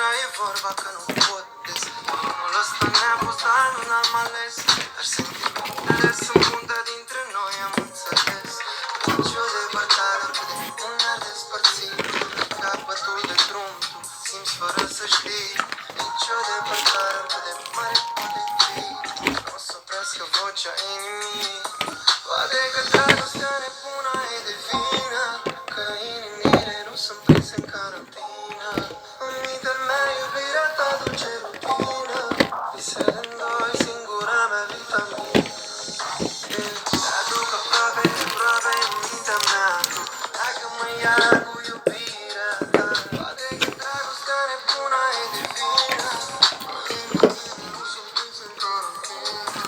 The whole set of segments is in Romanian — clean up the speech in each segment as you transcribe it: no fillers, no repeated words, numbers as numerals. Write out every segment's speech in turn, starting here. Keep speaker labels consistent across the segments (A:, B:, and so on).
A: gura e vorba că nu pot des. Omul ăsta ne-a pus, dar nu l-am ales. Dar sentimentele sunt punta dintre noi, am înțeles. Nici o depărtare atât de mult ne-ar despărți. La capătul de drum tu simți fără să știi. Nici o depărtare atât de mare poate fi. Nu o să oprească vocea inimii. Poate că dragostea nebună e de vină, că inimile nu sunt prinse în carantină. În mintea mea iubirea ta duce rutină. Visele în doi, singura mea vitamină. Te aduc aproape în mintea mea. Dacă mă ia cu iubirea ta. Poate că dragostea nebună e de vină, inimile nu sunt prinse în carantină.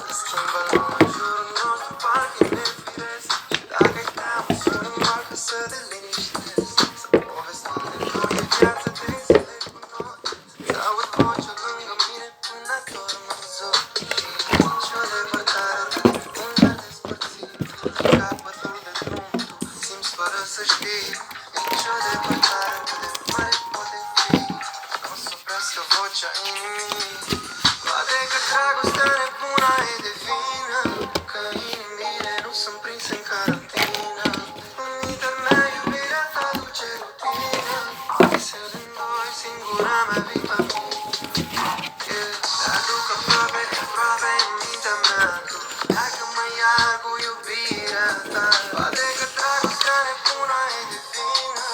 A: Se schimbă lumea în jurul nostru, parcă e nefiresc. Dacă te-am sună, marcă să te liniștesc. Să povestim de noi, e viață